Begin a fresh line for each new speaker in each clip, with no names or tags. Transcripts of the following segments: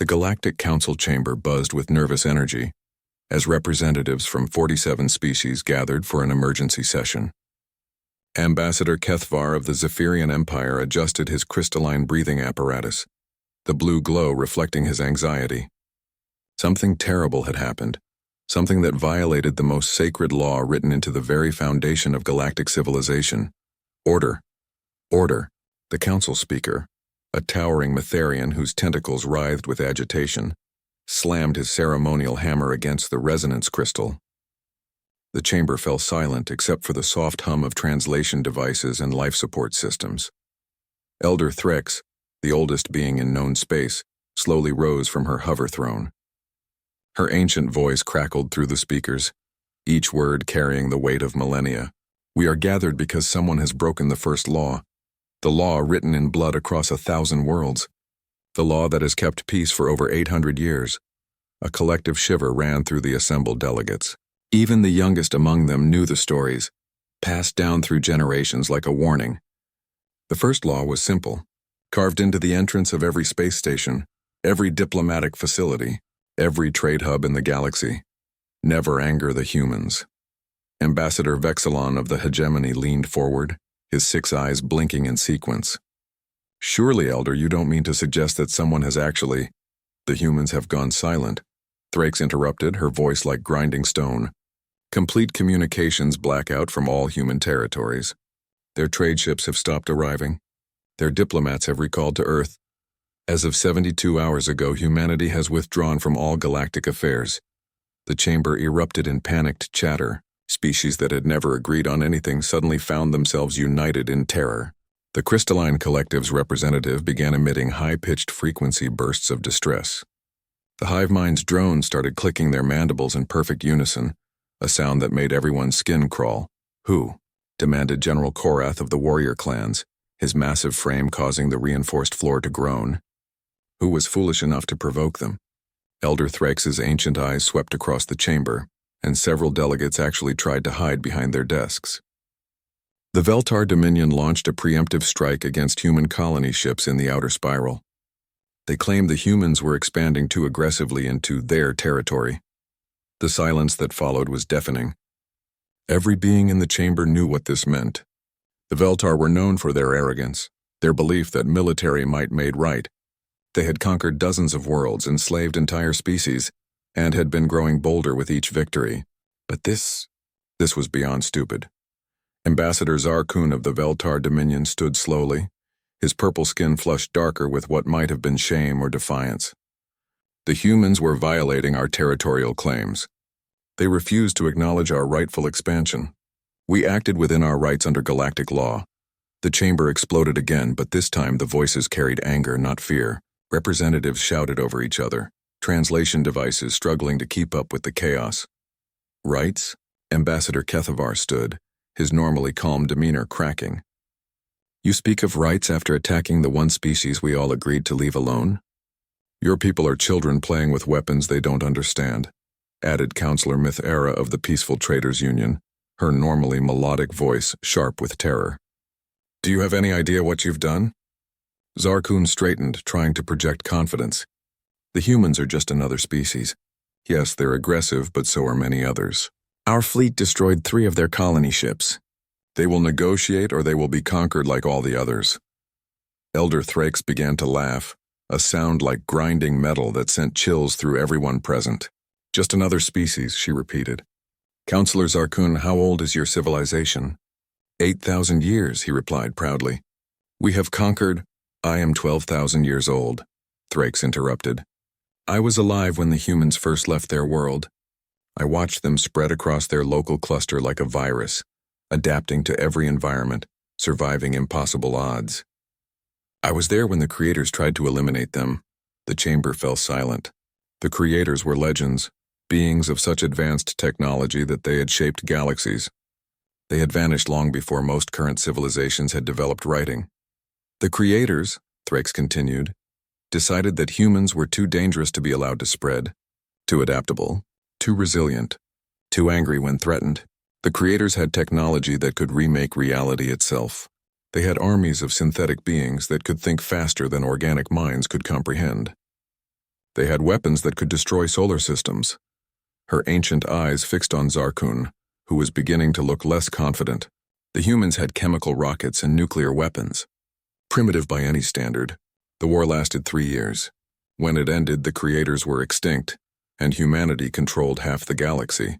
The Galactic Council chamber buzzed with nervous energy as representatives from 47 species gathered for an emergency session. Ambassador Kethvar of the Zephyrian Empire adjusted his crystalline breathing apparatus, the blue glow reflecting his anxiety. Something terrible had happened, something that violated the most sacred law written into the very foundation of galactic civilization. Order. Order. The council speaker, a towering Mytharian whose tentacles writhed with agitation, slammed his ceremonial hammer against the resonance crystal. The chamber fell silent except for the soft hum of translation devices and life support systems. Elder Threx, the oldest being in known space, slowly rose from her hover throne. Her ancient voice crackled through the speakers, each word carrying the weight of millennia. We are gathered because someone has broken the first law, the law written in blood across 1,000 worlds, the law that has kept peace for over 800 years. A collective shiver ran through the assembled delegates. Even the youngest among them knew the stories, passed down through generations like a warning. The first law was simple, carved into the entrance of every space station, every diplomatic facility, every trade hub in the galaxy. Never anger the humans. Ambassador Vexilon of the Hegemony leaned forward, his 6 eyes blinking in sequence. Surely, Elder, you don't mean to suggest that someone has actually— The humans have gone silent. Thrakes interrupted, her voice like grinding stone. Complete communications blackout from all human territories. Their trade ships have stopped arriving. Their diplomats have recalled to Earth. As of 72 hours ago, humanity has withdrawn from all galactic affairs. The chamber erupted in panicked chatter. Species that had never agreed on anything suddenly found themselves united in terror. The crystalline collective's representative began emitting high-pitched frequency bursts of distress. The hive mind's drones started clicking their mandibles in perfect unison, a sound that made everyone's skin crawl. Who? Demanded General Korath of the warrior clans, his massive frame causing the reinforced floor to groan. Who was foolish enough to provoke them? Elder Thrax's ancient eyes swept across the chamber, and several delegates actually tried to hide behind their desks. The Veltar Dominion launched a preemptive strike against human colony ships in the outer spiral. They claimed the humans were expanding too aggressively into their territory. The silence that followed was deafening. Every being in the chamber knew what this meant. The Veltar were known for their arrogance, their belief that military might made right. They had conquered dozens of worlds, enslaved entire species, and had been growing bolder with each victory. But this was beyond stupid. Ambassador Zarkun of the Veltar Dominion stood slowly, his purple skin flushed darker with what might have been shame or defiance. The humans were violating our territorial claims. They refused to acknowledge our rightful expansion. We acted within our rights under galactic law. The chamber exploded again, but this time the voices carried anger, not fear. Representatives shouted over each other, translation devices struggling to keep up with the chaos. Rights? Ambassador Kethvar stood, his normally calm demeanor cracking. You speak of rights after attacking the one species we all agreed to leave alone? Your people are children playing with weapons they don't understand, added Counselor Mythera of the Peaceful Traders Union, her normally melodic voice sharp with terror. Do you have any idea what you've done? Zarkun straightened, trying to project confidence. The humans are just another species. Yes, they're aggressive, but so are many others. Our fleet destroyed 3 of their colony ships. They will negotiate or they will be conquered like all the others. Elder Thrakes began to laugh, a sound like grinding metal that sent chills through everyone present. Just another species, she repeated. Counselor Zarkun, how old is your civilization? 8,000 years, he replied proudly. We have conquered— I am 12,000 years old, Thrakes interrupted. I was alive when the humans first left their world. I watched them spread across their local cluster like a virus, adapting to every environment, surviving impossible odds. I was there when the creators tried to eliminate them. The chamber fell silent. The creators were legends, beings of such advanced technology that they had shaped galaxies. They had vanished long before most current civilizations had developed writing. The creators, Thrakes continued, decided that humans were too dangerous to be allowed to spread, too adaptable, too resilient, too angry when threatened. The creators had technology that could remake reality itself. They had armies of synthetic beings that could think faster than organic minds could comprehend. They had weapons that could destroy solar systems. Her ancient eyes fixed on Zarkun, who was beginning to look less confident. The humans had chemical rockets and nuclear weapons. Primitive by any standard, the war lasted 3 years. When it ended, the creators were extinct, and humanity controlled half the galaxy.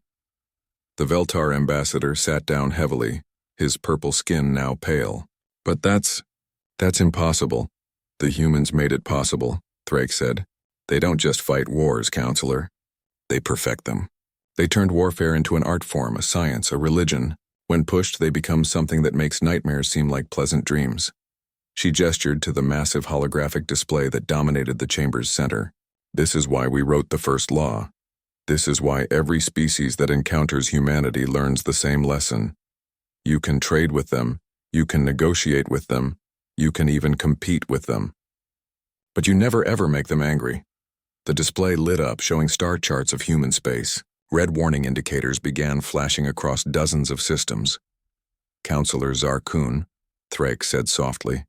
The Veltar ambassador sat down heavily, his purple skin now pale. But that's impossible. The humans made it possible, Thrake said. They don't just fight wars, counselor. They perfect them. They turned warfare into an art form, a science, a religion. When pushed, they become something that makes nightmares seem like pleasant dreams. She gestured to the massive holographic display that dominated the chamber's center. This is why we wrote the first law. This is why every species that encounters humanity learns the same lesson. You can trade with them, you can negotiate with them, you can even compete with them. But you never ever make them angry. The display lit up, showing star charts of human space. Red warning indicators began flashing across dozens of systems. Counselor Zarkun, Thrake said softly,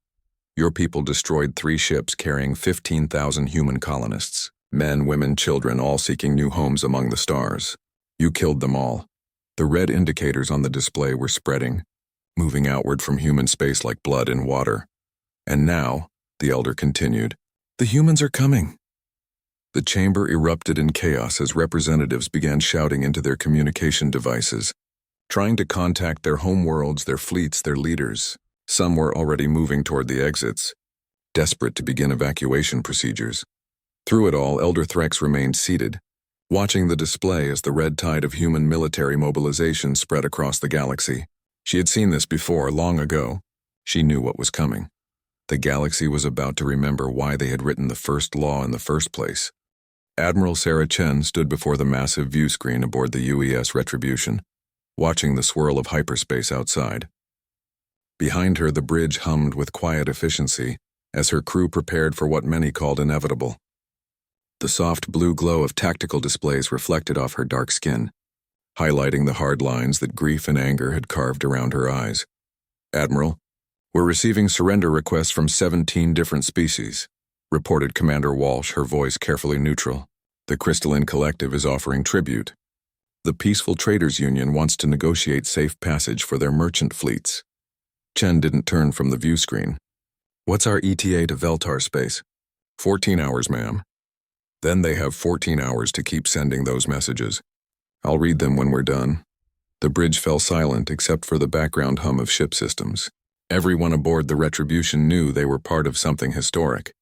your people destroyed 3 ships carrying 15,000 human colonists. Men, women, children, all seeking new homes among the stars. You killed them all. The red indicators on the display were spreading, moving outward from human space like blood in water. And now, the Elder continued, the humans are coming. The chamber erupted in chaos as representatives began shouting into their communication devices, trying to contact their homeworlds, their fleets, their leaders. Some were already moving toward the exits, desperate to begin evacuation procedures. Through it all, Elder Threx remained seated, watching the display as the red tide of human military mobilization spread across the galaxy. She had seen this before, long ago. She knew what was coming. The galaxy was about to remember why they had written the first law in the first place. Admiral Sarah Chen stood before the massive view screen aboard the UES Retribution, watching the swirl of hyperspace outside. Behind her, the bridge hummed with quiet efficiency as her crew prepared for what many called inevitable. The soft blue glow of tactical displays reflected off her dark skin, highlighting the hard lines that grief and anger had carved around her eyes. Admiral, we're receiving surrender requests from 17 different species, reported Commander Walsh, her voice carefully neutral. The Crystalline Collective is offering tribute. The Peaceful Traders Union wants to negotiate safe passage for their merchant fleets. Chen didn't turn from the view screen. What's our ETA to Veltar space? 14 hours, ma'am. Then they have 14 hours to keep sending those messages. I'll read them when we're done. The bridge fell silent except for the background hum of ship systems. Everyone aboard the Retribution knew they were part of something historic.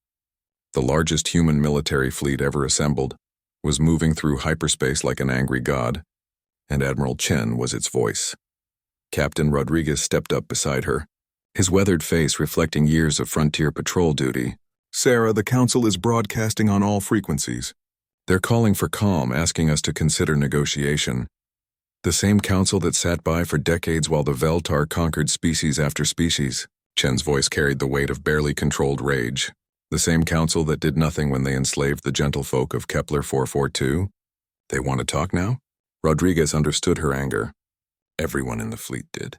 The largest human military fleet ever assembled was moving through hyperspace like an angry god, and Admiral Chen was its voice. Captain Rodriguez stepped up beside her, his weathered face reflecting years of frontier patrol duty. Sarah, the Council is broadcasting on all frequencies. They're calling for calm, asking us to consider negotiation. The same council that sat by for decades while the Veltar conquered species after species. Chen's voice carried the weight of barely controlled rage. The same council that did nothing when they enslaved the gentlefolk of Kepler 442? They want to talk now? Rodriguez understood her anger. Everyone in the fleet did.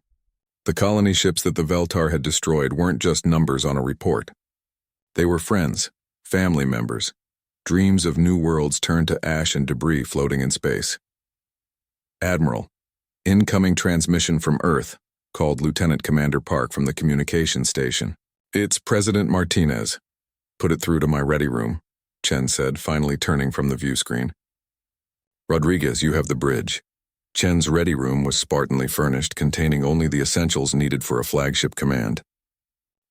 The colony ships that the Veltar had destroyed weren't just numbers on a report. They were friends, family members, dreams of new worlds turned to ash and debris floating in space. Admiral, incoming transmission from Earth, called Lieutenant Commander Park from the communications station. It's President Martinez. Put it through to my ready room, Chen said, finally turning from the view screen. Rodriguez, you have the bridge. Chen's ready room was spartanly furnished, containing only the essentials needed for a flagship command.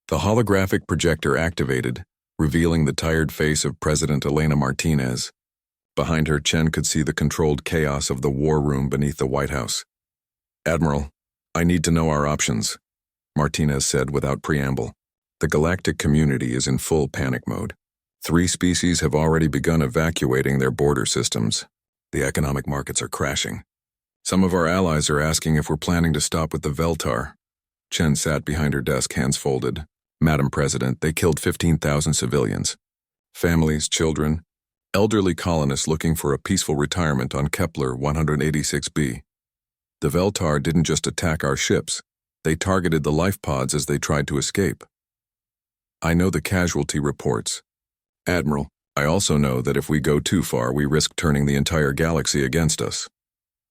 The holographic projector activated, revealing the tired face of President Elena Martinez. Behind her, Chen could see the controlled chaos of the war room beneath the White House. Admiral, I need to know our options, Martinez said without preamble. The galactic community is in full panic mode. 3 species have already begun evacuating their border systems. The economic markets are crashing. Some of our allies are asking if we're planning to stop with the Veltar. Chen sat behind her desk, hands folded. Madam President, they killed 15,000 civilians. Families, children, elderly colonists looking for a peaceful retirement on Kepler 186b. The Veltar didn't just attack our ships. They targeted the life pods as they tried to escape. I know the casualty reports. Admiral, I also know that if we go too far, we risk turning the entire galaxy against us.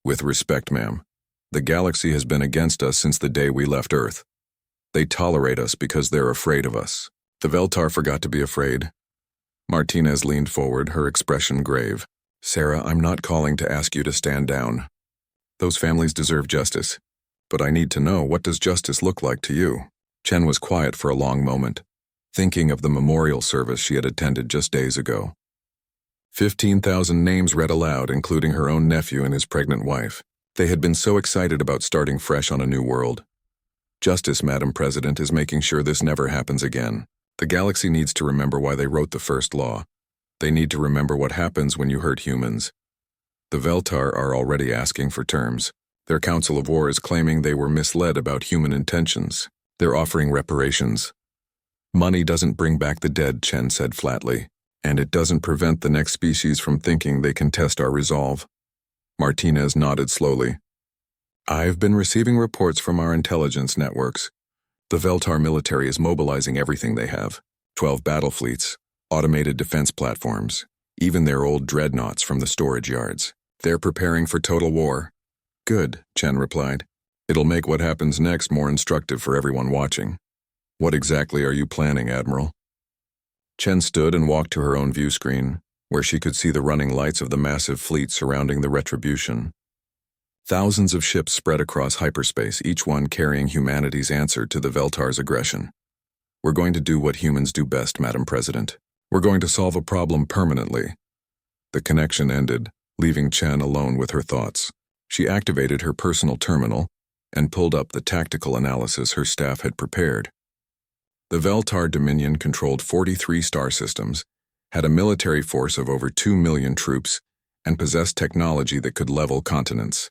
With respect, ma'am, the galaxy has been against us since the day we left Earth. They tolerate us because they're afraid of us. The Veltar forgot to be afraid. Martinez leaned forward, her expression grave. Sarah, I'm not calling to ask you to stand down. Those families deserve justice. But I need to know, what does justice look like to you? Chen was quiet for a long moment, thinking of the memorial service she had attended just days ago. 15,000 names read aloud, including her own nephew and his pregnant wife. They had been so excited about starting fresh on a new world. Justice, Madam President, is making sure this never happens again. The galaxy needs to remember why they wrote the first law. They need to remember what happens when you hurt humans. The Veltar are already asking for terms. Their Council of War is claiming they were misled about human intentions. They're offering reparations. Money doesn't bring back the dead, Chen said flatly, and it doesn't prevent the next species from thinking they can test our resolve. Martinez nodded slowly. I've been receiving reports from our intelligence networks. The Veltar military is mobilizing everything they have. 12 battle fleets, automated defense platforms, even their old dreadnoughts from the storage yards. They're preparing for total war. Good, Chen replied. It'll make what happens next more instructive for everyone watching. What exactly are you planning, Admiral? Chen stood and walked to her own view screen, where she could see the running lights of the massive fleet surrounding the Retribution. Thousands of ships spread across hyperspace, each one carrying humanity's answer to the Veltar's aggression. We're going to do what humans do best, Madam President. We're going to solve a problem permanently. The connection ended, leaving Chen alone with her thoughts. She activated her personal terminal and pulled up the tactical analysis her staff had prepared. The Veltar Dominion controlled 43 star systems, had a military force of over 2 million troops, and possessed technology that could level continents.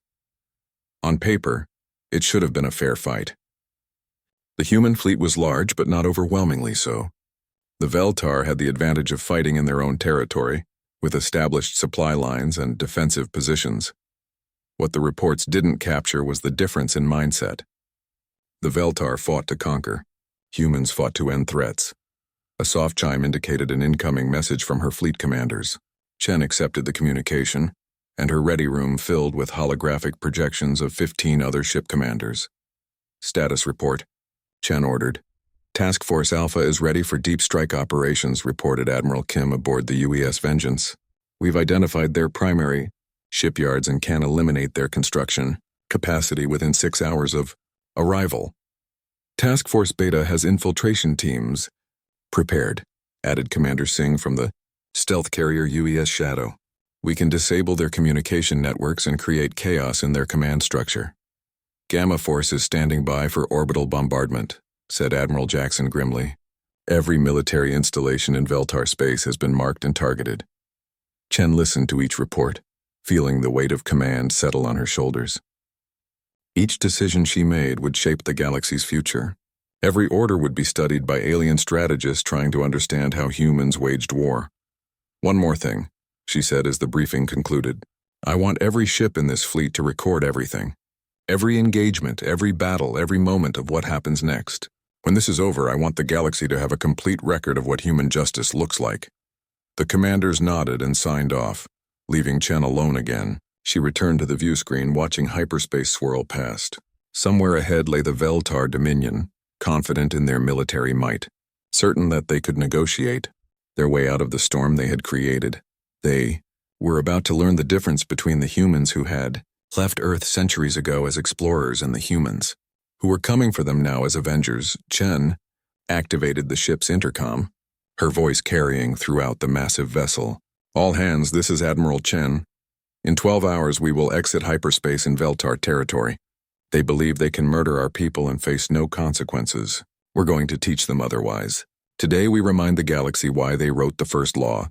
On paper, it should have been a fair fight. The human fleet was large, but not overwhelmingly so. The Veltar had the advantage of fighting in their own territory, with established supply lines and defensive positions. What the reports didn't capture was the difference in mindset. The Veltar fought to conquer. Humans fought to end threats. A soft chime indicated an incoming message from her fleet commanders. Chen accepted the communication, and her ready room filled with holographic projections of 15 other ship commanders. Status report, Chen ordered. Task Force Alpha is ready for deep strike operations, reported Admiral Kim aboard the UES Vengeance. We've identified their primary shipyards and can eliminate their construction capacity within 6 hours of arrival. Task Force Beta has infiltration teams prepared, added Commander Singh from the stealth carrier UES Shadow. We can disable their communication networks and create chaos in their command structure. Gamma Force is standing by for orbital bombardment, said Admiral Jackson grimly. Every military installation in Veltar space has been marked and targeted. Chen listened to each report, feeling the weight of command settle on her shoulders. Each decision she made would shape the galaxy's future. Every order would be studied by alien strategists trying to understand how humans waged war. One more thing, she said as the briefing concluded. I want every ship in this fleet to record everything. Every engagement, every battle, every moment of what happens next. When this is over, I want the galaxy to have a complete record of what human justice looks like. The commanders nodded and signed off, leaving Chen alone again. She returned to the view screen, watching hyperspace swirl past. Somewhere ahead lay the Veltar Dominion, confident in their military might, certain that they could negotiate their way out of the storm they had created. They were about to learn the difference between the humans who had left Earth centuries ago as explorers and the humans who were coming for them now as avengers. Chen activated the ship's intercom, her voice carrying throughout the massive vessel. All hands, this is Admiral Chen. In 12 hours we will exit hyperspace in Veltar territory. They believe they can murder our people and face no consequences. We're going to teach them otherwise. Today we remind the galaxy why they wrote the first law.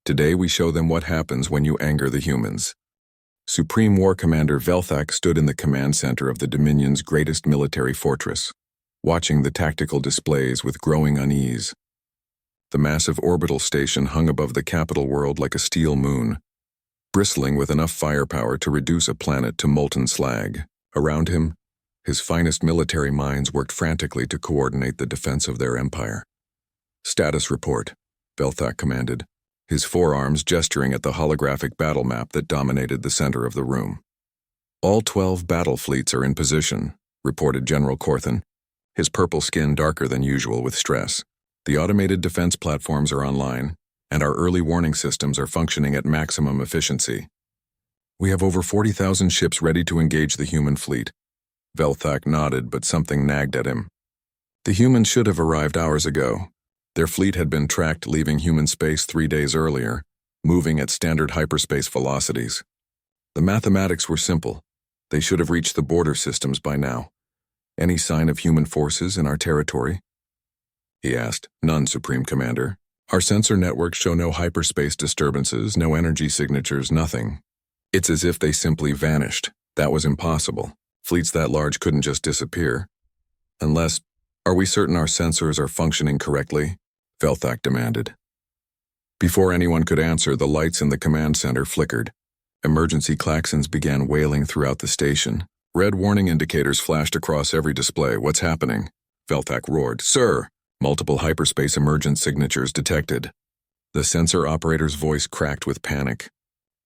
Today we show them what happens when you anger the humans. Supreme War Commander Velthak stood in the command center of the Dominion's greatest military fortress, watching the tactical displays with growing unease. The massive orbital station hung above the capital world like a steel moon, bristling with enough firepower to reduce a planet to molten slag. Around him, his finest military minds worked frantically to coordinate the defense of their empire. Status report, Velthak commanded, his forearms gesturing at the holographic battle map that dominated the center of the room. "All 12 battle fleets are in position," reported General Corthan, his purple skin darker than usual with stress. "The automated defense platforms are online, and our early warning systems are functioning at maximum efficiency. We have over 40,000 ships ready to engage the human fleet." Velthak nodded, but something nagged at him. The humans should have arrived hours ago. Their fleet had been tracked leaving human space 3 days earlier, moving at standard hyperspace velocities. The mathematics were simple. They should have reached the border systems by now. "Any sign of human forces in our territory?" he asked. "None, Supreme Commander. Our sensor networks show no hyperspace disturbances, no energy signatures, nothing. It's as if they simply vanished. That was impossible. Fleets that large couldn't just disappear. Unless, are we certain our sensors are functioning correctly?" Velthak demanded. Before anyone could answer, the lights in the command center flickered. Emergency klaxons began wailing throughout the station. Red warning indicators flashed across every display. "What's happening?" Velthak roared. "Sir!" Multiple hyperspace emergent signatures detected. The sensor operator's voice cracked with panic.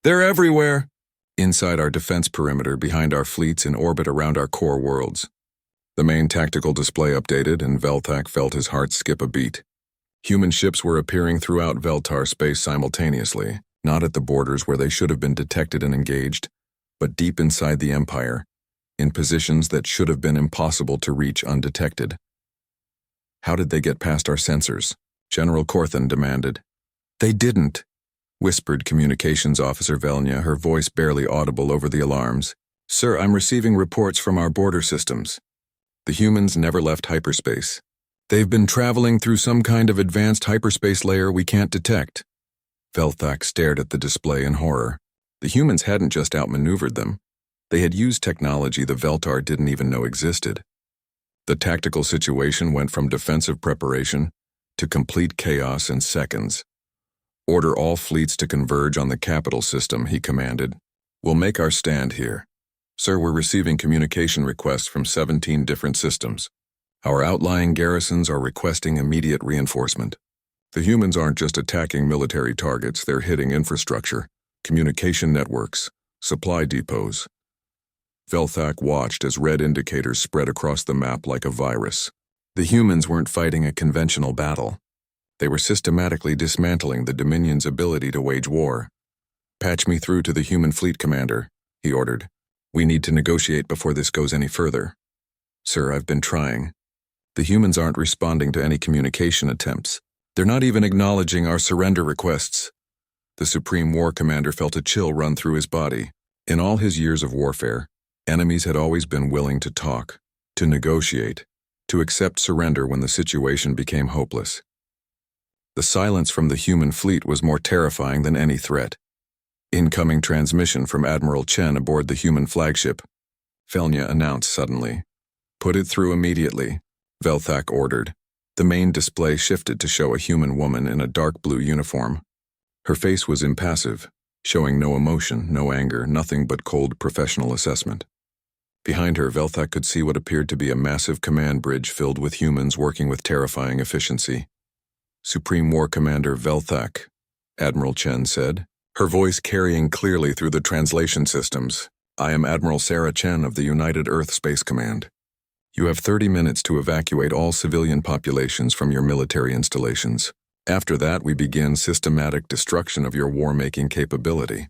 "They're everywhere!" "Inside our defense perimeter, behind our fleets, in orbit around our core worlds." The main tactical display updated, and Velthak felt his heart skip a beat. Human ships were appearing throughout Veltar space simultaneously, not at the borders where they should have been detected and engaged, but deep inside the Empire, in positions that should have been impossible to reach undetected. "How did they get past our sensors?" General Corthan demanded. "They didn't," whispered Communications Officer Velnya, her voice barely audible over the alarms. "Sir, I'm receiving reports from our border systems. The humans never left hyperspace. They've been traveling through some kind of advanced hyperspace layer we can't detect." Velthak stared at the display in horror. The humans hadn't just outmaneuvered them. They had used technology the Veltar didn't even know existed. The tactical situation went from defensive preparation to complete chaos in seconds. "Order all fleets to converge on the capital system," he commanded. "We'll make our stand here. Sir, we're receiving communication requests from 17 different systems. Our outlying garrisons are requesting immediate reinforcement. The humans aren't just attacking military targets, they're hitting infrastructure, communication networks, supply depots." Velthak watched as red indicators spread across the map like a virus. The humans weren't fighting a conventional battle. They were systematically dismantling the Dominion's ability to wage war. "Patch me through to the human fleet commander," he ordered. "We need to negotiate before this goes any further." "Sir, I've been trying. The humans aren't responding to any communication attempts. They're not even acknowledging our surrender requests." The Supreme War Commander felt a chill run through his body. In all his years of warfare, enemies had always been willing to talk, to negotiate, to accept surrender when the situation became hopeless. The silence from the human fleet was more terrifying than any threat. "Incoming transmission from Admiral Chen aboard the human flagship," Velnya announced suddenly. "Put it through immediately," Velthak ordered. The main display shifted to show a human woman in a dark blue uniform. Her face was impassive, showing no emotion, no anger, nothing but cold professional assessment. Behind her, Velthak could see what appeared to be a massive command bridge filled with humans working with terrifying efficiency. "Supreme War Commander Velthak," Admiral Chen said, her voice carrying clearly through the translation systems. "I am Admiral Sarah Chen of the United Earth Space Command. You have 30 minutes to evacuate all civilian populations from your military installations. After that, we begin systematic destruction of your war-making capability."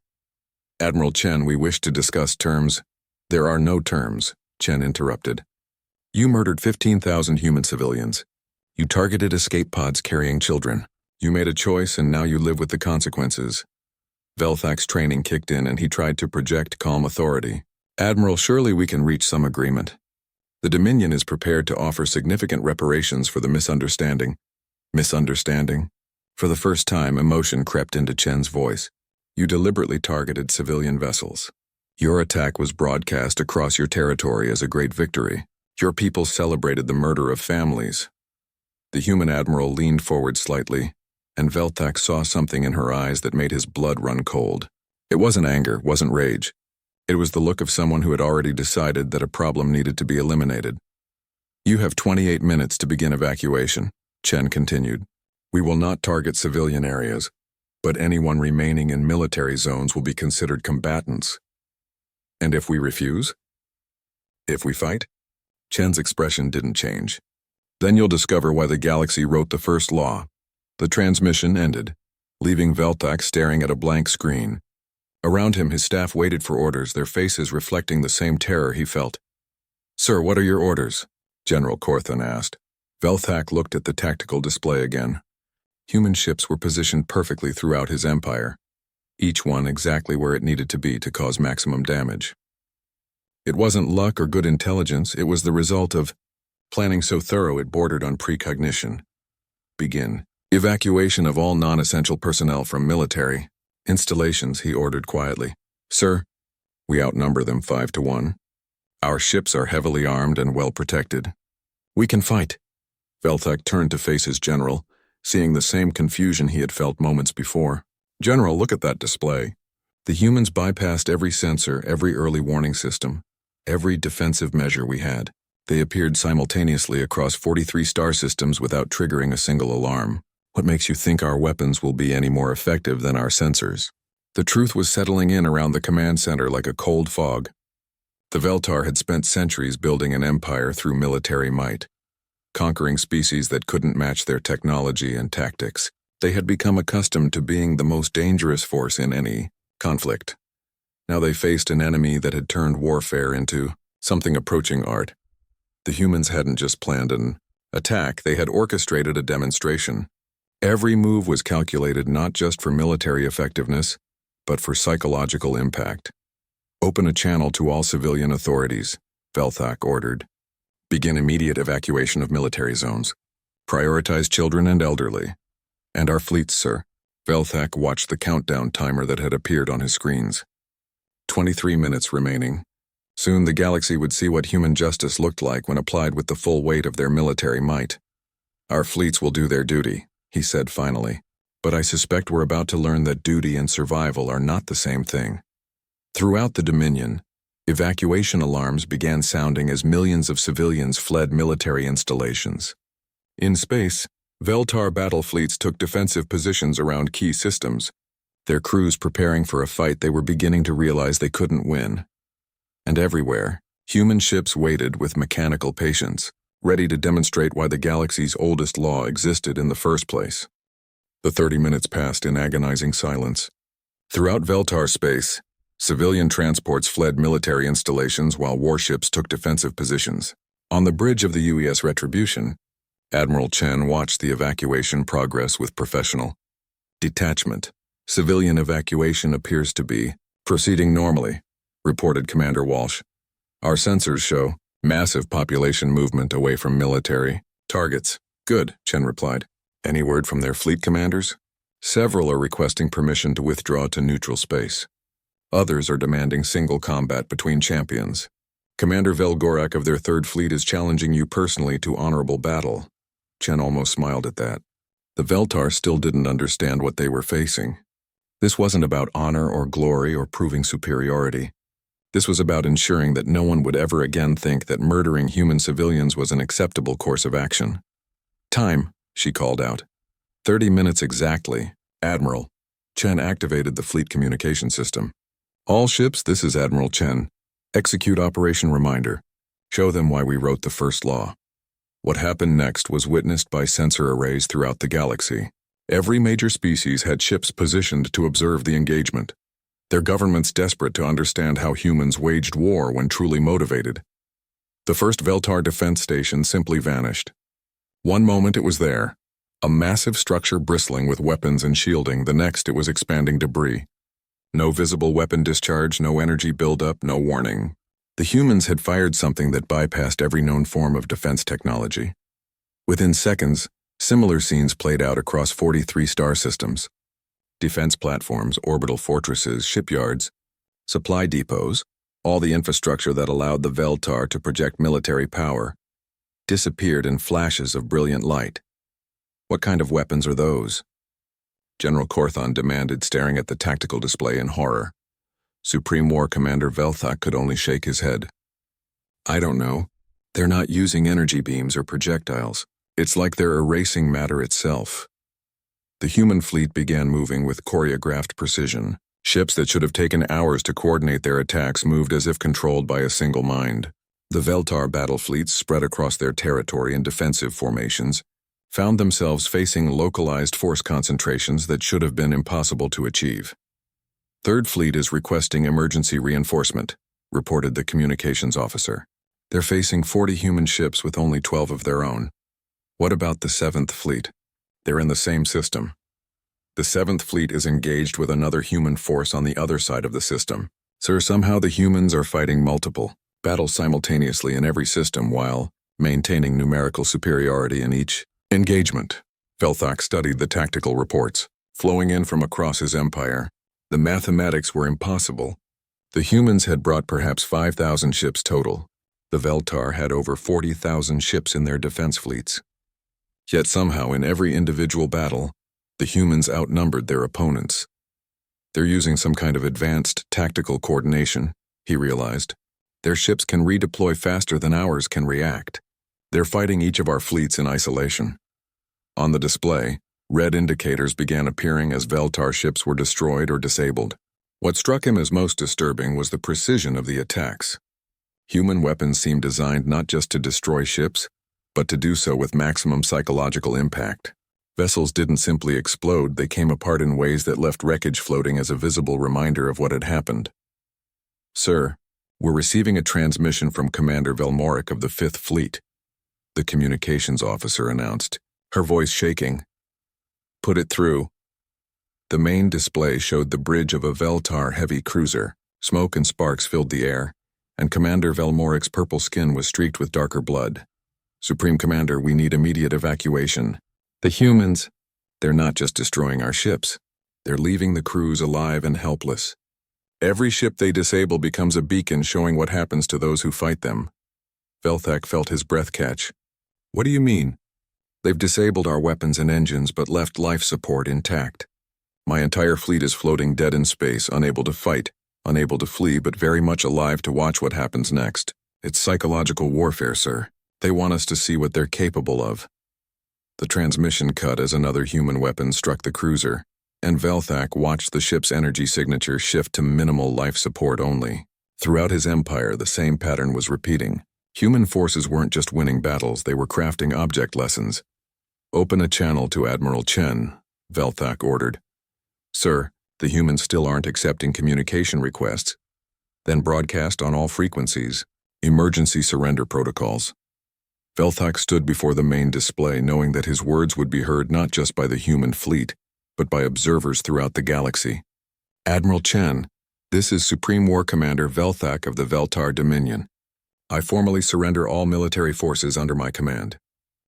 "Admiral Chen, we wish to discuss terms." "There are no terms," Chen interrupted. "You murdered 15,000 human civilians. You targeted escape pods carrying children. You made a choice and now you live with the consequences." Velthak's training kicked in and he tried to project calm authority. "Admiral, surely we can reach some agreement. The Dominion is prepared to offer significant reparations for the misunderstanding." "Misunderstanding?" For the first time, emotion crept into Chen's voice. "You deliberately targeted civilian vessels. Your attack was broadcast across your territory as a great victory. Your people celebrated the murder of families." The human admiral leaned forward slightly, and Velthak saw something in her eyes that made his blood run cold. It wasn't anger, wasn't rage. It was the look of someone who had already decided that a problem needed to be eliminated. "You have 28 minutes to begin evacuation," Chen continued. "We will not target civilian areas. but anyone remaining in military zones will be considered combatants. And if we refuse? If we fight? Chen's expression didn't change. Then you'll discover why the galaxy wrote the first law. The transmission ended, leaving Velthak staring at a blank screen. Around him, his staff waited for orders, their faces reflecting the same terror he felt. "Sir, what are your orders?" General Corthan asked. Velthak looked at the tactical display again. Human ships were positioned perfectly throughout his empire, each one exactly where it needed to be to cause maximum damage. It wasn't luck or good intelligence, it was the result of planning so thorough it bordered on precognition. Begin. Evacuation of all non-essential personnel from military installations, he ordered quietly. "Sir, we outnumber them 5-1. Our ships are heavily armed and well protected. We can fight." Velthak turned to face his general, seeing the same confusion he had felt moments before. "General, look at that display." The humans bypassed every sensor, every early warning system, every defensive measure we had. They appeared simultaneously across 43 star systems without triggering a single alarm. What makes you think our weapons will be any more effective than our sensors? The truth was settling in around the command center like a cold fog. The Veltar had spent centuries building an empire through military might, conquering species that couldn't match their technology and tactics. They had become accustomed to being the most dangerous force in any conflict. Now they faced an enemy that had turned warfare into something approaching art. The humans hadn't just planned an attack, they had orchestrated a demonstration. Every move was calculated not just for military effectiveness, but for psychological impact. "Open a channel to all civilian authorities," Velthak ordered. "Begin immediate evacuation of military zones. Prioritize children and elderly. And our fleets, sir." Velthak watched the countdown timer that had appeared on his screens. 23 minutes remaining. Soon the galaxy would see what human justice looked like when applied with the full weight of their military might. "Our fleets will do their duty," he said finally. "But I suspect we're about to learn that duty and survival are not the same thing." Throughout the Dominion, evacuation alarms began sounding as millions of civilians fled military installations. In space, Veltar battle fleets took defensive positions around key systems, their crews preparing for a fight they were beginning to realize they couldn't win. And everywhere, human ships waited with mechanical patience, ready to demonstrate why the galaxy's oldest law existed in the first place. The 30 minutes passed in agonizing silence. Throughout Veltar space, civilian transports fled military installations while warships took defensive positions. On the bridge of the UES Retribution, Admiral Chen watched the evacuation progress with professional detachment. "Civilian evacuation appears to be proceeding normally," reported Commander Walsh. "Our sensors show massive population movement away from military targets." "Good," Chen replied. "Any word from their fleet commanders?" "Several are requesting permission to withdraw to neutral space. Others are demanding single combat between champions. Commander Velgorak of their third fleet is challenging you personally to honorable battle." Chen almost smiled at that. The Veltar still didn't understand what they were facing. This wasn't about honor or glory or proving superiority. This was about ensuring that no one would ever again think that murdering human civilians was an acceptable course of action. "Time," she called out. 30 minutes exactly. Admiral. Chen activated the fleet communication system. "All ships, this is Admiral Chen. Execute Operation Reminder. Show them why we wrote the first law." What happened next was witnessed by sensor arrays throughout the galaxy. Every major species had ships positioned to observe the engagement, their governments desperate to understand how humans waged war when truly motivated. The first Veltar defense station simply vanished. One moment it was there, a massive structure bristling with weapons and shielding. The next it was expanding debris. No visible weapon discharge, no energy buildup, no warning. The humans had fired something that bypassed every known form of defense technology. Within seconds, similar scenes played out across 43 star systems. Defense platforms, orbital fortresses, shipyards, supply depots, all the infrastructure that allowed the Veltar to project military power, disappeared in flashes of brilliant light. "What kind of weapons are those?" General Corthan demanded, staring at the tactical display in horror. Supreme War Commander Velthak could only shake his head. "I don't know. They're not using energy beams or projectiles. It's like they're erasing matter itself." The human fleet began moving with choreographed precision. Ships that should have taken hours to coordinate their attacks moved as if controlled by a single mind. The Veltar battle fleets, spread across their territory in defensive formations, found themselves facing localized force concentrations that should have been impossible to achieve. Third Fleet is requesting emergency reinforcement, reported the communications officer. They're facing 40 human ships with only 12 of their own. What about the 7th Fleet? They're in the same system. The 7th Fleet is engaged with another human force on the other side of the system. Sir, somehow the humans are fighting multiple battles simultaneously in every system while maintaining numerical superiority in each engagement. Velthak studied the tactical reports, flowing in from across his empire. The mathematics were impossible. The humans had brought perhaps 5,000 ships total. The Veltar had over 40,000 ships in their defense fleets. Yet somehow in every individual battle, the humans outnumbered their opponents. They're using some kind of advanced tactical coordination, he realized. Their ships can redeploy faster than ours can react. They're fighting each of our fleets in isolation. On the display, red indicators began appearing as Veltar ships were destroyed or disabled. What struck him as most disturbing was the precision of the attacks. Human weapons seemed designed not just to destroy ships, but to do so with maximum psychological impact. Vessels didn't simply explode, they came apart in ways that left wreckage floating as a visible reminder of what had happened. Sir, we're receiving a transmission from Commander Velmoric of the 5th Fleet, the communications officer announced, her voice shaking. Put it through. The main display showed the bridge of a Veltar heavy cruiser. Smoke and sparks filled the air, and Commander Velmoric's purple skin was streaked with darker blood. Supreme Commander, we need immediate evacuation. The humans, they're not just destroying our ships. They're leaving the crews alive and helpless. Every ship they disable becomes a beacon showing what happens to those who fight them. Velthak felt his breath catch. What do you mean? They've disabled our weapons and engines but left life support intact. My entire fleet is floating dead in space, unable to fight, unable to flee, but very much alive to watch what happens next. It's psychological warfare, sir. They want us to see what they're capable of. The transmission cut as another human weapon struck the cruiser, and Velthak watched the ship's energy signature shift to minimal life support only. Throughout his empire, the same pattern was repeating. Human forces weren't just winning battles, they were crafting object lessons. Open a channel to Admiral Chen, Velthak ordered. Sir, the humans still aren't accepting communication requests. Then broadcast on all frequencies. Emergency surrender protocols. Velthak stood before the main display knowing that his words would be heard not just by the human fleet, but by observers throughout the galaxy. Admiral Chen, this is Supreme War Commander Velthak of the Veltar Dominion. I formally surrender all military forces under my command.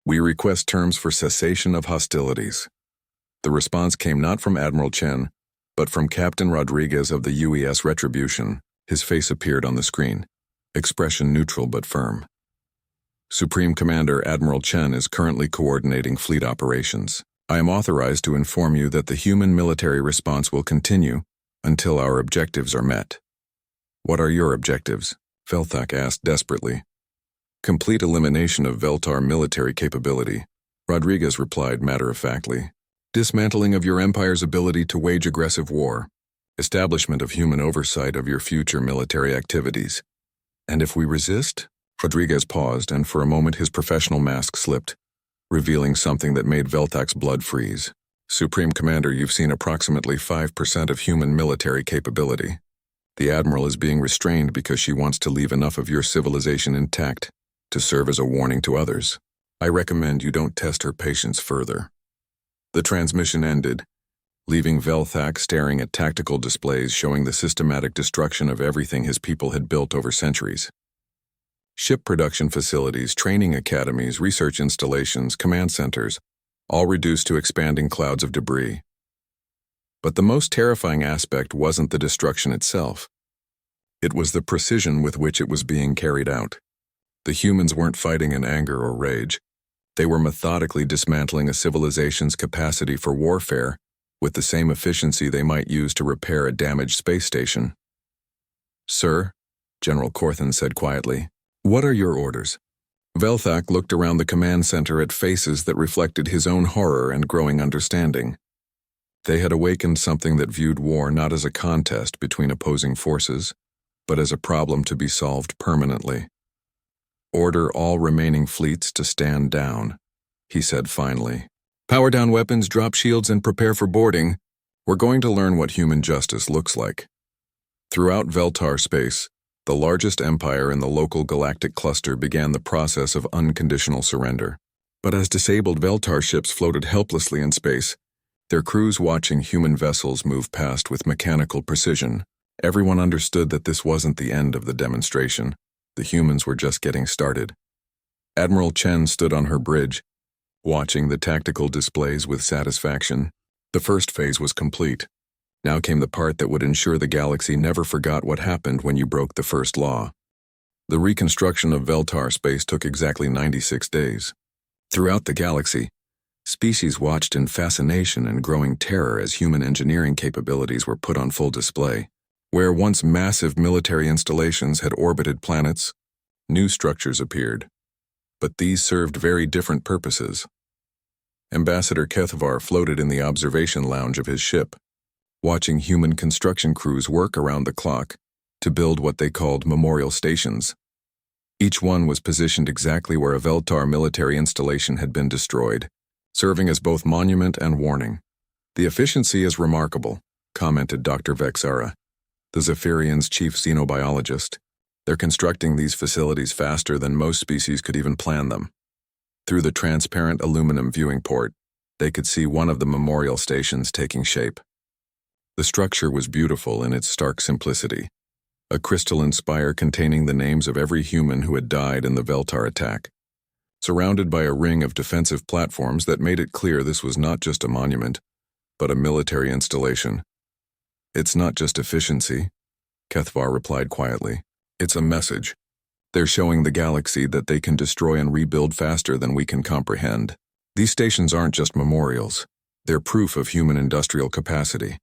We request terms for cessation of hostilities. The response came not from Admiral Chen, but from Captain Rodriguez of the UES Retribution. His face appeared on the screen, expression neutral but firm. Supreme Commander Admiral Chen is currently coordinating fleet operations. I am authorized to inform you that the human military response will continue until our objectives are met. What are your objectives? Velthak asked desperately. Complete elimination of Veltar military capability, Rodriguez replied matter-of-factly. Dismantling of your empire's ability to wage aggressive war. Establishment of human oversight of your future military activities. And if we resist? Rodriguez paused, and for a moment his professional mask slipped, revealing something that made Velthak's blood freeze. Supreme Commander, you've seen approximately 5% of human military capability. The Admiral is being restrained because she wants to leave enough of your civilization intact to serve as a warning to others. I recommend you don't test her patience further. The transmission ended, leaving Velthak staring at tactical displays showing the systematic destruction of everything his people had built over centuries. Ship production facilities, training academies, research installations, command centers, all reduced to expanding clouds of debris. But the most terrifying aspect wasn't the destruction itself. It was the precision with which it was being carried out. The humans weren't fighting in anger or rage. They were methodically dismantling a civilization's capacity for warfare with the same efficiency they might use to repair a damaged space station. Sir, General Corthan said quietly, what are your orders? Velthak looked around the command center at faces that reflected his own horror and growing understanding. They had awakened something that viewed war not as a contest between opposing forces, but as a problem to be solved permanently. "Order all remaining fleets to stand down," he said finally. "Power down weapons, drop shields, and prepare for boarding. We're going to learn what human justice looks like." Throughout Veltar space, the largest empire in the local galactic cluster began the process of unconditional surrender. But as disabled Veltar ships floated helplessly in space, their crews watching human vessels move past with mechanical precision, everyone understood that this wasn't the end of the demonstration. The humans were just getting started. Admiral Chen stood on her bridge, watching the tactical displays with satisfaction. The first phase was complete. Now came the part that would ensure the galaxy never forgot what happened when you broke the first law. The reconstruction of Veltar space took exactly 96 days. Throughout the galaxy, species watched in fascination and growing terror as human engineering capabilities were put on full display. Where once massive military installations had orbited planets, new structures appeared. But these served very different purposes. Ambassador Kethvar floated in the observation lounge of his ship, watching human construction crews work around the clock to build what they called memorial stations. Each one was positioned exactly where a Veltar military installation had been destroyed, serving as both monument and warning. "The efficiency is remarkable," commented Dr. Vexara, the Zephyrian's chief xenobiologist. "They're constructing these facilities faster than most species could even plan them." Through the transparent aluminum viewing port, they could see one of the memorial stations taking shape. The structure was beautiful in its stark simplicity, a crystalline spire containing the names of every human who had died in the Veltar attack, surrounded by a ring of defensive platforms that made it clear this was not just a monument, but a military installation. "It's not just efficiency," Kethvar replied quietly. "It's a message. They're showing the galaxy that they can destroy and rebuild faster than we can comprehend. These stations aren't just memorials. They're proof of human industrial capacity."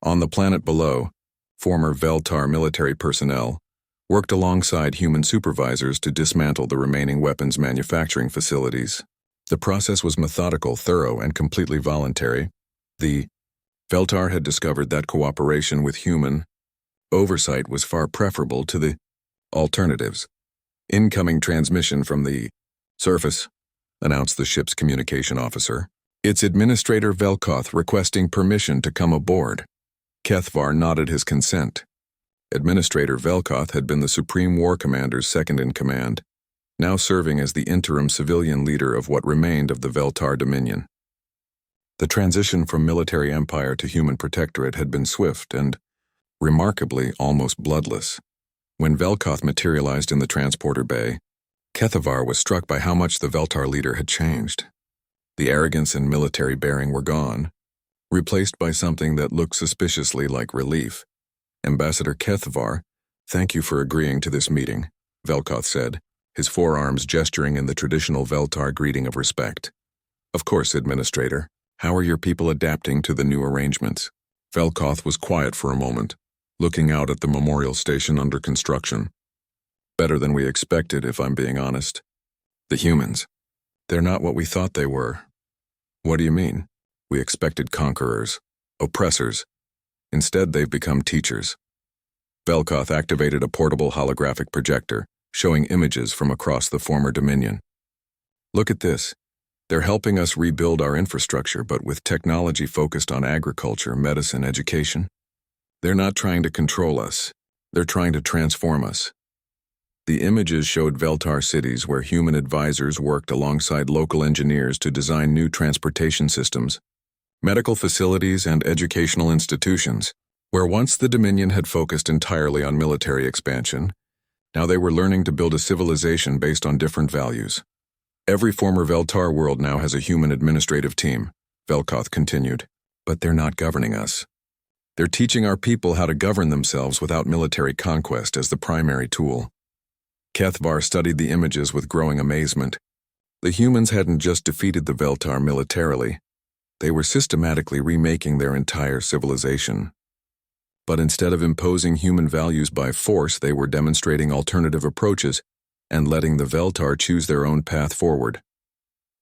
On the planet below, former Veltar military personnel worked alongside human supervisors to dismantle the remaining weapons manufacturing facilities. The process was methodical, thorough, and completely voluntary. The Veltar had discovered that cooperation with human oversight was far preferable to the alternatives. "Incoming transmission from the surface," announced the ship's communication officer. "It's Administrator Velkoth requesting permission to come aboard." Kethvar nodded his consent. Administrator Velkoth had been the Supreme War Commander's second-in-command, now serving as the interim civilian leader of what remained of the Veltar Dominion. The transition from military empire to human protectorate had been swift and, remarkably, almost bloodless. When Velkoth materialized in the transporter bay, Kethvar was struck by how much the Veltar leader had changed. The arrogance and military bearing were gone, replaced by something that looked suspiciously like relief. "Ambassador Kethvar, thank you for agreeing to this meeting," Velkoth said, his forearms gesturing in the traditional Veltar greeting of respect. "Of course, Administrator. How are your people adapting to the new arrangements?" Velkoth was quiet for a moment, looking out at the memorial station under construction. "Better than we expected, if I'm being honest. The humans, they're not what we thought they were." "What do you mean?" "We expected conquerors, oppressors. Instead, they've become teachers." Velkoth activated a portable holographic projector, showing images from across the former Dominion. "Look at this. They're helping us rebuild our infrastructure, but with technology focused on agriculture, medicine, education. They're not trying to control us. They're trying to transform us." The images showed Veltar cities where human advisors worked alongside local engineers to design new transportation systems, medical facilities, and educational institutions. Where once the Dominion had focused entirely on military expansion, now they were learning to build a civilization based on different values. "Every former Veltar world now has a human administrative team," Velkoth continued. "But they're not governing us. They're teaching our people how to govern themselves without military conquest as the primary tool." Kethvar studied the images with growing amazement. The humans hadn't just defeated the Veltar militarily. They were systematically remaking their entire civilization. But instead of imposing human values by force, they were demonstrating alternative approaches and letting the Veltar choose their own path forward.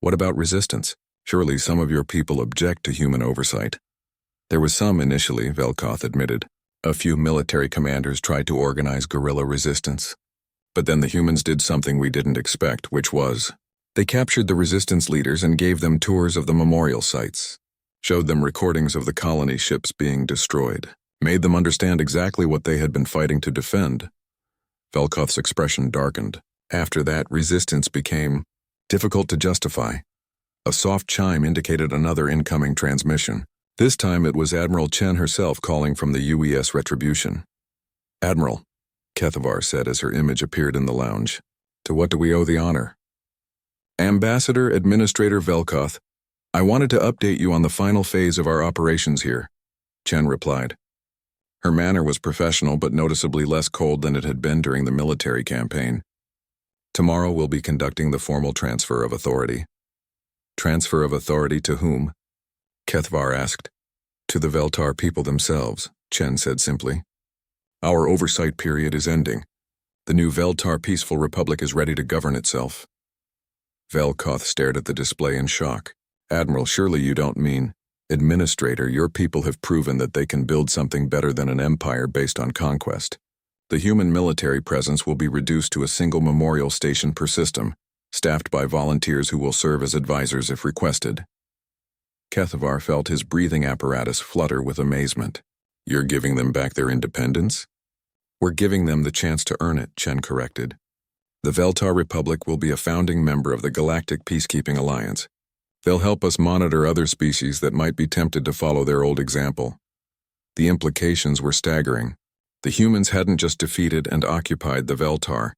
"What about resistance? Surely some of your people object to human oversight." There was some initially, Velkoth admitted. A few military commanders tried to organize guerrilla resistance. But then the humans did something we didn't expect, which was, they captured the resistance leaders and gave them tours of the memorial sites, showed them recordings of the colony ships being destroyed, made them understand exactly what they had been fighting to defend. Velkoth's expression darkened. After that, resistance became difficult to justify. A soft chime indicated another incoming transmission. This time it was Admiral Chen herself calling from the UES Retribution. "Admiral," Kethavar said as her image appeared in the lounge, "to what do we owe the honor?" "Ambassador Administrator Velkoth, I wanted to update you on the final phase of our operations here," Chen replied. Her manner was professional but noticeably less cold than it had been during the military campaign. "Tomorrow we'll be conducting the formal transfer of authority." "Transfer of authority to whom?" Kethavar asked. "To the Veltar people themselves," Chen said simply. "Our oversight period is ending. The new Veltar Peaceful Republic is ready to govern itself." Velkoth stared at the display in shock. "Admiral, surely you don't mean..." "Administrator, your people have proven that they can build something better than an empire based on conquest. The human military presence will be reduced to a single memorial station per system, staffed by volunteers who will serve as advisors if requested." Kethavar felt his breathing apparatus flutter with amazement. "You're giving them back their independence?" "We're giving them the chance to earn it," Chen corrected. "The Veltar Republic will be a founding member of the Galactic Peacekeeping Alliance. They'll help us monitor other species that might be tempted to follow their old example." The implications were staggering. The humans hadn't just defeated and occupied the Veltar.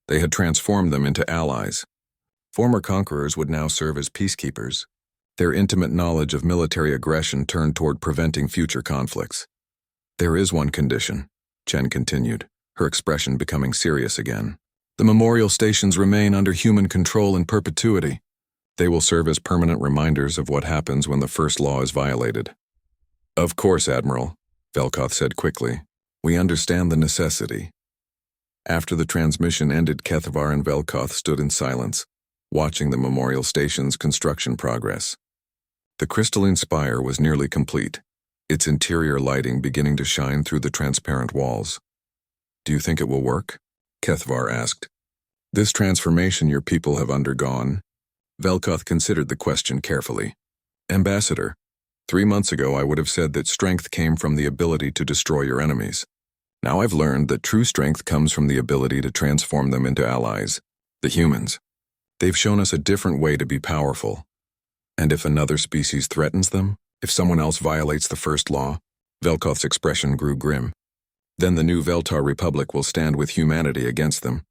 They had transformed them into allies. Former conquerors would now serve as peacekeepers. Their intimate knowledge of military aggression turned toward preventing future conflicts. "There is one condition," Chen continued, her expression becoming serious again. "The memorial stations remain under human control in perpetuity. They will serve as permanent reminders of what happens when the first law is violated." "Of course, Admiral," Velkoth said quickly. "We understand the necessity." After the transmission ended, Kethavar and Velkoth stood in silence, watching the memorial station's construction progress. The crystalline spire was nearly complete, its interior lighting beginning to shine through the transparent walls. "Do you think it will work?" Kethavar asked. "This transformation your people have undergone..." Velkoth considered the question carefully. "Ambassador, 3 months ago I would have said that strength came from the ability to destroy your enemies. Now I've learned that true strength comes from the ability to transform them into allies, the humans. They've shown us a different way to be powerful. And if another species threatens them, if someone else violates the first law," Velkoth's expression grew grim, "then the new Veltar Republic will stand with humanity against them.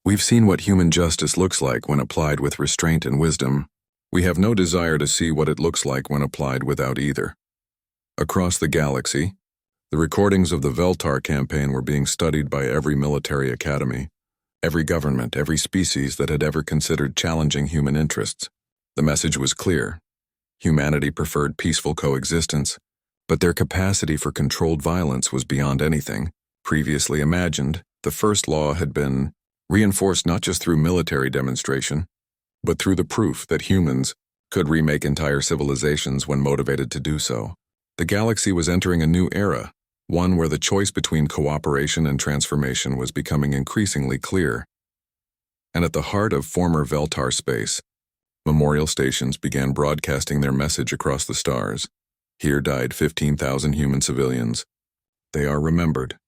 We've seen what human justice looks like when applied with restraint and wisdom. We have no desire to see what it looks like when applied without either." Across the galaxy, the recordings of the Veltar campaign were being studied by every military academy, every government, every species that had ever considered challenging human interests. The message was clear. Humanity preferred peaceful coexistence, but their capacity for controlled violence was beyond anything previously imagined. The first law had been reinforced not just through military demonstration, but through the proof that humans could remake entire civilizations when motivated to do so. The galaxy was entering a new era, one where the choice between cooperation and transformation was becoming increasingly clear. And at the heart of former Veltar space, memorial stations began broadcasting their message across the stars. "Here died 15,000 human civilians. They are remembered.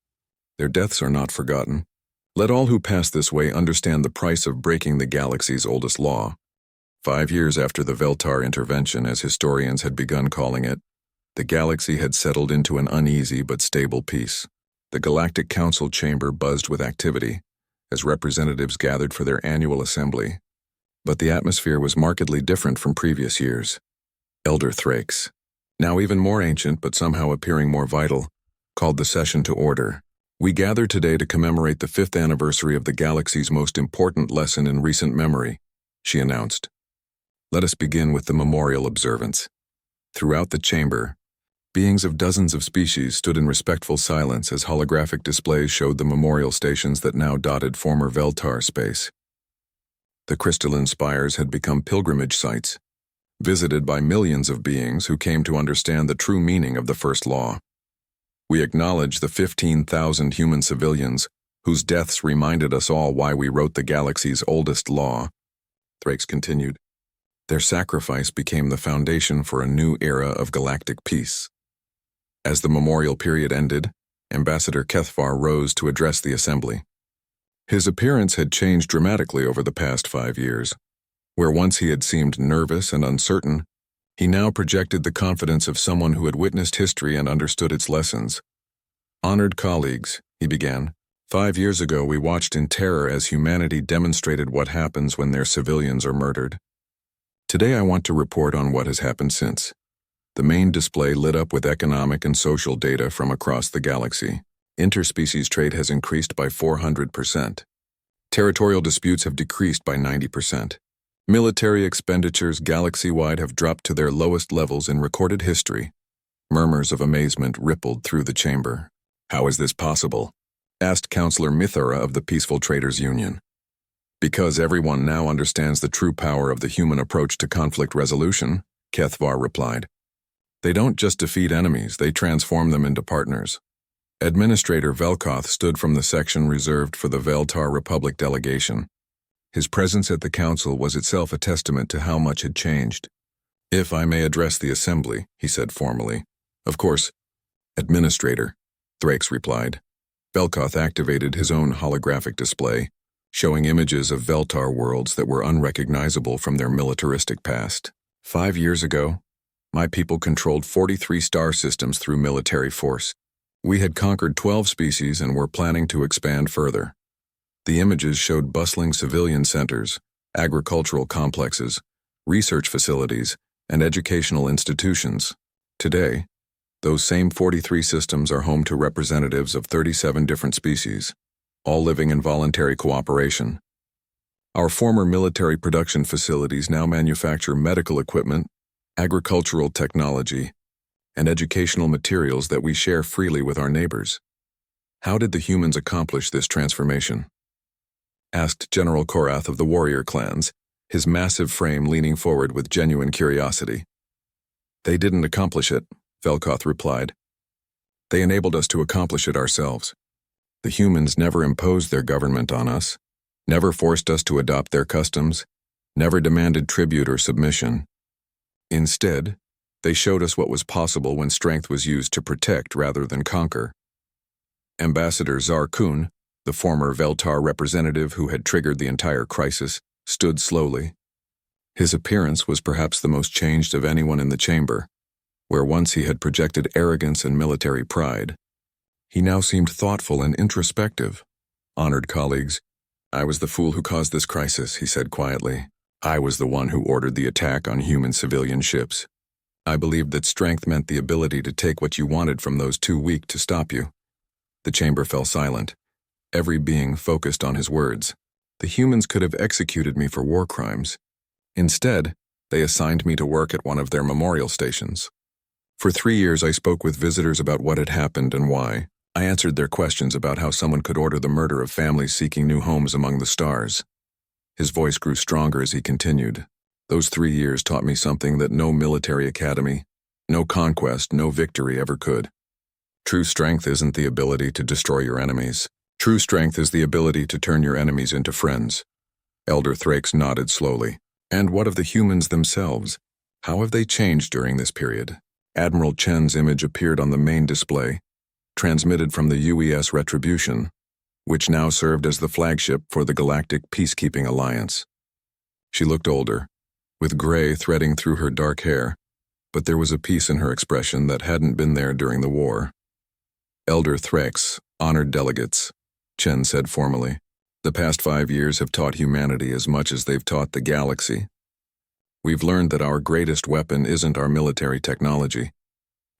Their deaths are not forgotten. Let all who pass this way understand the price of breaking the galaxy's oldest law." 5 years after the Veltar intervention, as historians had begun calling it, the galaxy had settled into an uneasy but stable peace. The Galactic Council chamber buzzed with activity as representatives gathered for their annual assembly. But the atmosphere was markedly different from previous years. Elder Thrakes, now even more ancient but somehow appearing more vital, called the session to order. "We gather today to commemorate the 5th anniversary of the galaxy's most important lesson in recent memory," she announced. "Let us begin with the memorial observance." Throughout the chamber, beings of dozens of species stood in respectful silence as holographic displays showed the memorial stations that now dotted former Veltar space. The crystalline spires had become pilgrimage sites, visited by millions of beings who came to understand the true meaning of the first law. We acknowledge the 15,000 human civilians whose deaths reminded us all why we wrote the galaxy's oldest law, Thrakes continued. Their sacrifice became the foundation for a new era of galactic peace. As the memorial period ended, Ambassador Kethvar rose to address the assembly. His appearance had changed dramatically over the past 5 years. Where once he had seemed nervous and uncertain, he now projected the confidence of someone who had witnessed history and understood its lessons. Honored colleagues, he began, 5 years ago we watched in terror as humanity demonstrated what happens when their civilians are murdered. Today I want to report on what has happened since. The main display lit up with economic and social data from across the galaxy. Interspecies trade has increased by 400%. Territorial disputes have decreased by 90%. Military expenditures galaxy-wide have dropped to their lowest levels in recorded history. Murmurs of amazement rippled through the chamber. How is this possible? Asked Counselor Mithara of the Peaceful Traders Union. Because everyone now understands the true power of the human approach to conflict resolution, Kethvar replied. They don't just defeat enemies, they transform them into partners. Administrator Velkoth stood from the section reserved for the Veltar Republic delegation. His presence at the council was itself a testament to how much had changed. If I may address the assembly, he said formally. Of course, Administrator, Thrakes replied. Velkoth activated his own holographic display, showing images of Veltar worlds that were unrecognizable from their militaristic past. 5 years ago, my people controlled 43 star systems through military force. We had conquered 12 species and were planning to expand further. The images showed bustling civilian centers, agricultural complexes, research facilities, and educational institutions. Today, those same 43 systems are home to representatives of 37 different species, all living in voluntary cooperation. Our former military production facilities now manufacture medical equipment, agricultural technology, and educational materials that we share freely with our neighbors. How did the humans accomplish this transformation? Asked General Korath of the warrior clans, his massive frame leaning forward with genuine curiosity. They didn't accomplish it, Velkoth replied. They enabled us to accomplish it ourselves. The humans never imposed their government on us, never forced us to adopt their customs, never demanded tribute or submission. Instead, they showed us what was possible when strength was used to protect rather than conquer. Ambassador Zarkun, the former Veltar representative who had triggered the entire crisis, stood slowly. His appearance was perhaps the most changed of anyone in the chamber. Where once he had projected arrogance and military pride, he now seemed thoughtful and introspective. Honored colleagues, I was the fool who caused this crisis, he said quietly. I was the one who ordered the attack on human civilian ships. I believed that strength meant the ability to take what you wanted from those too weak to stop you. The chamber fell silent. Every being focused on his words. The humans could have executed me for war crimes. Instead, they assigned me to work at one of their memorial stations. For 3 years I spoke with visitors about what had happened and why. I answered their questions about how someone could order the murder of families seeking new homes among the stars. His voice grew stronger as he continued. Those 3 years taught me something that no military academy, no conquest, no victory ever could. True strength isn't the ability to destroy your enemies. True strength is the ability to turn your enemies into friends. Elder Thrakes nodded slowly. And what of the humans themselves? How have they changed during this period? Admiral Chen's image appeared on the main display, transmitted from the UES Retribution, which now served as the flagship for the Galactic Peacekeeping Alliance. She looked older, with gray threading through her dark hair, but there was a peace in her expression that hadn't been there during the war. Elder Thrakes, honored delegates, Chen said formally. The past 5 years have taught humanity as much as they've taught the galaxy. We've learned that our greatest weapon isn't our military technology.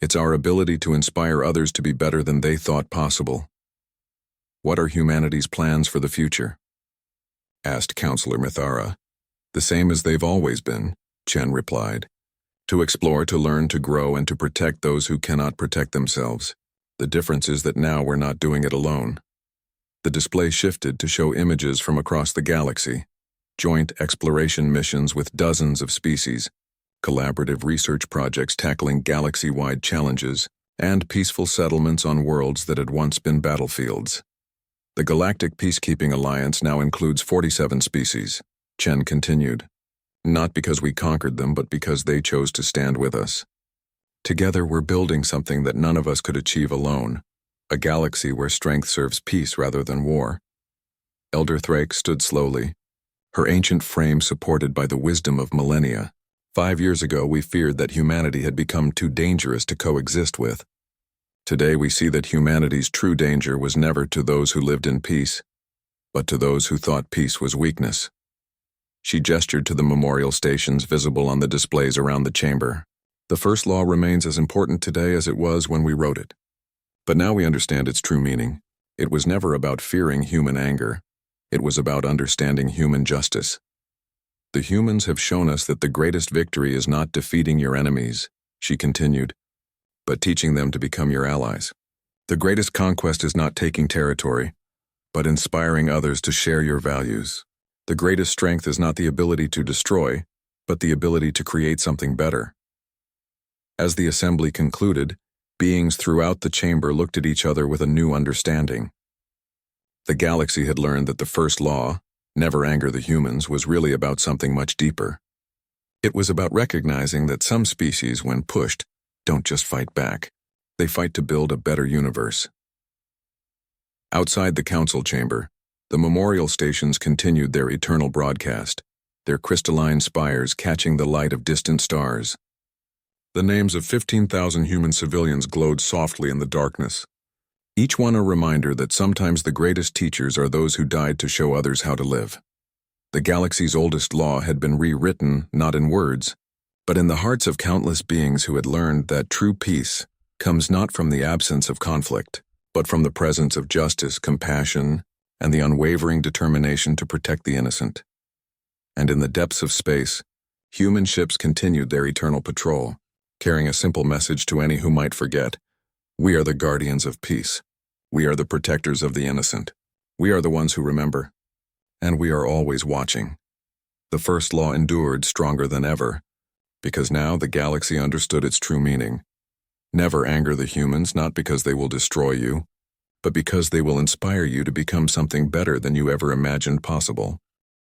It's our ability to inspire others to be better than they thought possible. What are humanity's plans for the future? Asked Counselor Mithara. The same as they've always been, Chen replied. To explore, to learn, to grow, and to protect those who cannot protect themselves. The difference is that now we're not doing it alone. The display shifted to show images from across the galaxy. Joint exploration missions with dozens of species, collaborative research projects tackling galaxy-wide challenges, and peaceful settlements on worlds that had once been battlefields. The Galactic Peacekeeping Alliance now includes 47 species, Chen continued. Not because we conquered them, but because they chose to stand with us. Together we're building something that none of us could achieve alone, a galaxy where strength serves peace rather than war. Elder Thrake stood slowly, her ancient frame supported by the wisdom of millennia. 5 years ago we feared that humanity had become too dangerous to coexist with. Today we see that humanity's true danger was never to those who lived in peace, but to those who thought peace was weakness. She gestured to the memorial stations visible on the displays around the chamber. The first law remains as important today as it was when we wrote it. But now we understand its true meaning. It was never about fearing human anger. It was about understanding human justice. The humans have shown us that the greatest victory is not defeating your enemies, she continued, but teaching them to become your allies. The greatest conquest is not taking territory, but inspiring others to share your values. The greatest strength is not the ability to destroy, but the ability to create something better. As the assembly concluded, beings throughout the chamber looked at each other with a new understanding. The galaxy had learned that the first law, never anger the humans, was really about something much deeper. It was about recognizing that some species, when pushed, don't just fight back. They fight to build a better universe. Outside the council chamber, the memorial stations continued their eternal broadcast, their crystalline spires catching the light of distant stars. The names of 15,000 human civilians glowed softly in the darkness, each one a reminder that sometimes the greatest teachers are those who died to show others how to live. The galaxy's oldest law had been rewritten, not in words, but in the hearts of countless beings who had learned that true peace comes not from the absence of conflict, but from the presence of justice, compassion, and the unwavering determination to protect the innocent. And in the depths of space, human ships continued their eternal patrol, carrying a simple message to any who might forget. We are the guardians of peace. We are the protectors of the innocent. We are the ones who remember. And we are always watching. The first law endured stronger than ever, because now the galaxy understood its true meaning. Never anger the humans, not because they will destroy you, but because they will inspire you to become something better than you ever imagined possible.